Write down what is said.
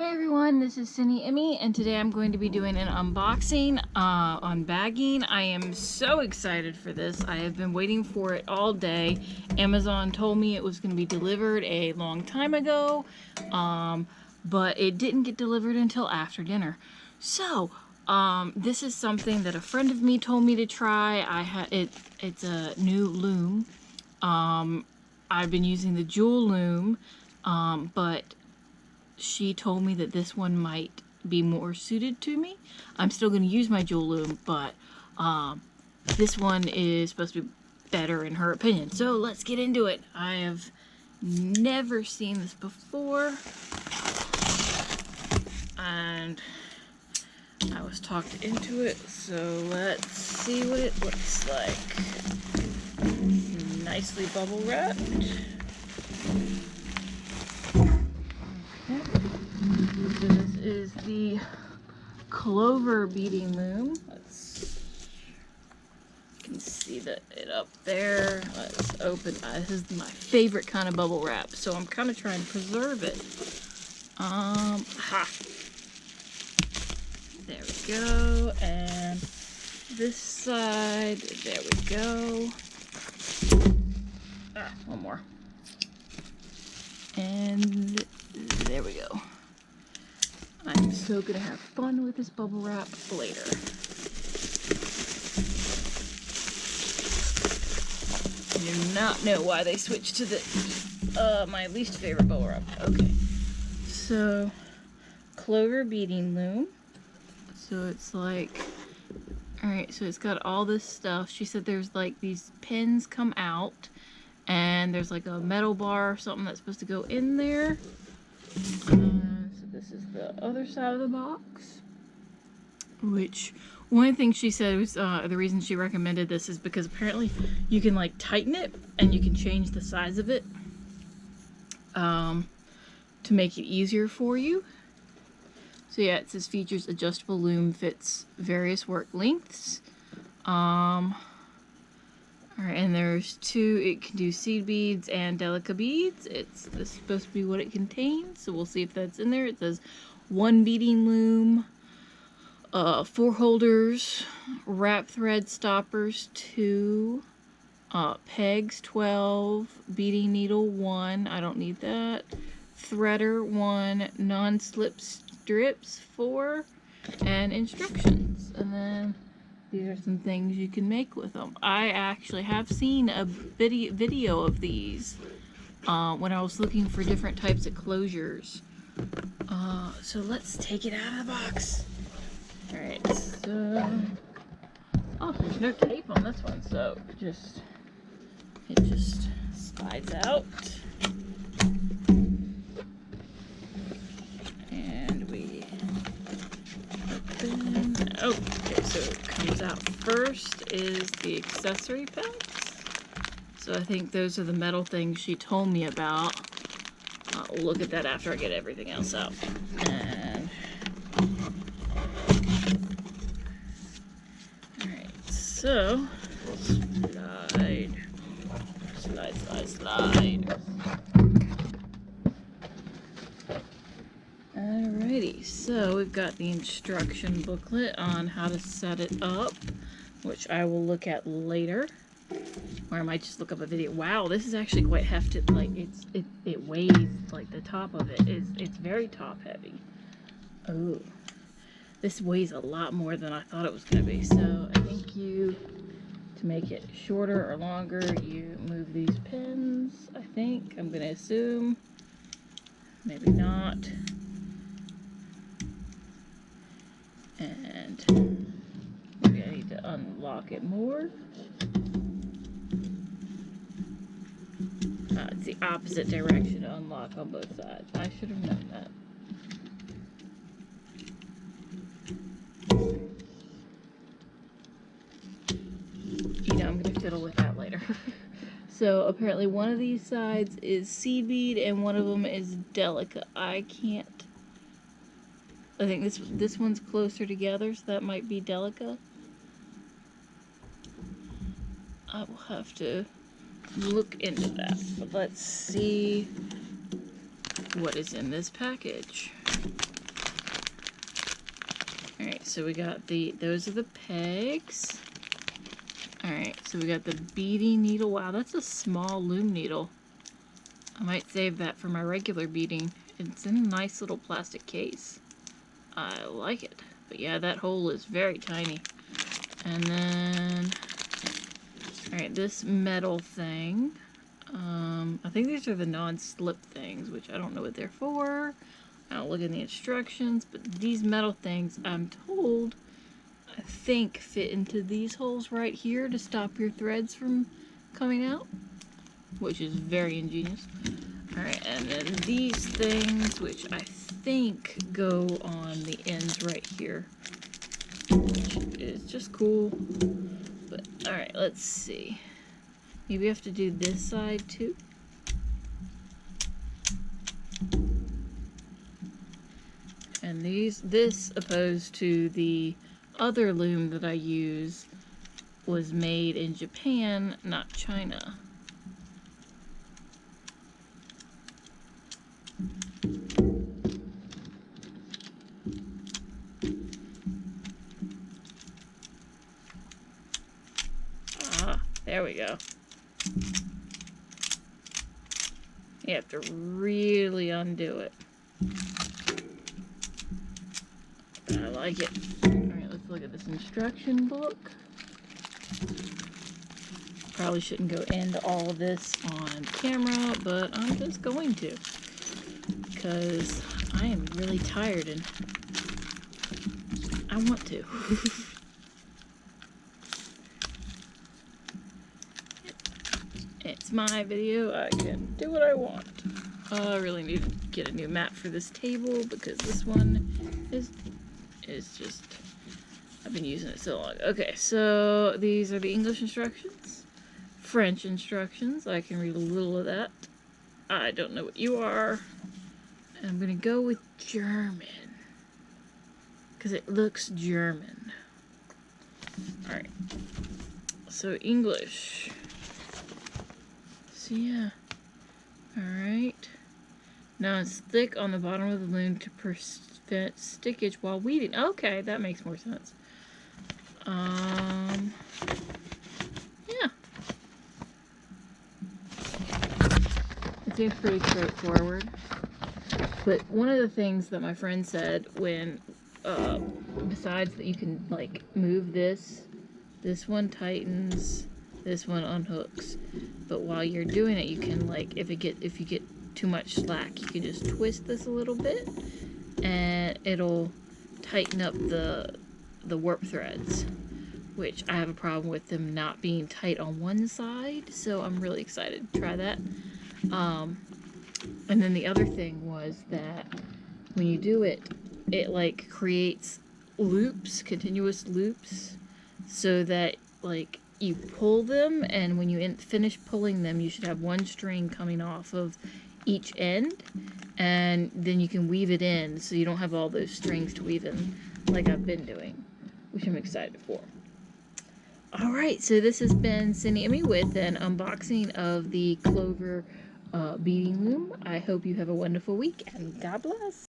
Hey everyone, this is Cindy Emmy, and today I'm going to be doing an unboxing on bagging. I am so excited for this. I have been waiting for it all day. Amazon told me it was going to be delivered a long time ago, but it didn't get delivered until after dinner. So, this is something that a friend of me told me to try. It's a new Loom. I've been using the Jewel Loom, but she told me that this one might be more suited to me. I'm still going to use my Jewel Loom, but this one is supposed to be better in her opinion. So let's get into it. I have never seen this before, and I was talked into it, so let's see what it looks like. Nicely bubble wrapped. So this is the Clover beading loom. You can see it up there. Let's open. This is my favorite kind of bubble wrap, so I'm kind of trying to preserve it. There we go. And this side, there we go. One more. And there we go. I'm so gonna have fun with this bubble wrap later. I do not know why they switched to the my least favorite bubble wrap. Okay, so Clover beading loom. So it's like, all right. So it's got all this stuff. She said there's like these pins come out, and there's like a metal bar or something that's supposed to go in there. This is the other side of the box, which one thing she said was the reason she recommended this is because apparently you can like tighten it and you can change the size of it to make it easier for you. So yeah, it says features adjustable loom, fits various work lengths. Alright, and there's two. It can do seed beads and Delica beads. This is supposed to be what it contains, so we'll see if that's in there. It says 1 beading loom, 4 holders, wrap thread stoppers 2, pegs 12, beading needle 1, I don't need that, threader 1, non-slip strips 4, and instructions. And then these are some things you can make with them. I actually have seen a video of these when I was looking for different types of closures. So let's take it out of the box. Alright, so... oh, there's no tape on this one, so it just slides out. And we open. Oh, okay, so it comes out first is the accessory packs. So I think those are the metal things she told me about. I'll look at that after I get everything else out. And alright, so slide. Alrighty, so we've got the instruction booklet on how to set it up, which I will look at later, or I might just look up a video. Wow, this is actually quite hefty. Like it weighs, like the top of it it's very top heavy. Oh, this weighs a lot more than I thought it was gonna be. So I think to make it shorter or longer, you move these pins. I think, I'm gonna assume, maybe not. And maybe I need to unlock it more. It's the opposite direction to unlock on both sides. I should have known that. You know, I'm going to fiddle with that later. So apparently one of these sides is seed bead and one of them is Delica. I think this one's closer together, so that might be Delica. I will have to look into that. But let's see what is in this package. Alright, so we got those are the pegs. Alright, so we got the beading needle. Wow, that's a small loom needle. I might save that for my regular beading. It's in a nice little plastic case. I like it. But yeah, that hole is very tiny. And then, alright, this metal thing. I think these are the non-slip things, which I don't know what they're for. I don't look in the instructions, but these metal things, I'm told, I think fit into these holes right here to stop your threads from coming out, which is very ingenious. Alright, and then these things, which I think go on the ends right here, which is just cool. But, alright, let's see. Maybe we have to do this side too. And this opposed to the other loom that I use was made in Japan, not China. Ah, there we go. You have to really undo it. I like it. Alright, let's look at this instruction book. Probably shouldn't go into all of this on camera, but I'm just going to. Because I am really tired and I want to. It's my video, I can do what I want. I really need to get a new mat for this table because this one is just, I've been using it so long. Okay, so these are the English instructions. French instructions, I can read a little of that. I don't know what you are. And I'm gonna go with German. Because it looks German. Alright. So English. So yeah. Alright. Now it's thick on the bottom of the loom to prevent stickage while weeding. Okay, that makes more sense. Yeah. It seems pretty straightforward. But one of the things that my friend said when, besides that you can, like, move this one tightens, this one unhooks. But while you're doing it, you can, like, if you get too much slack, you can just twist this a little bit, and it'll tighten up the warp threads, which I have a problem with them not being tight on one side, so I'm really excited to try that. And then the other thing was that when you do it, it like creates loops, continuous loops, so that like you pull them, and when you finish pulling them, you should have one string coming off of each end, and then you can weave it in, so you don't have all those strings to weave in like I've been doing, which I'm excited for. Alright, so this has been Cindy and me with an unboxing of the Clover beading loom. I hope you have a wonderful week, and God bless.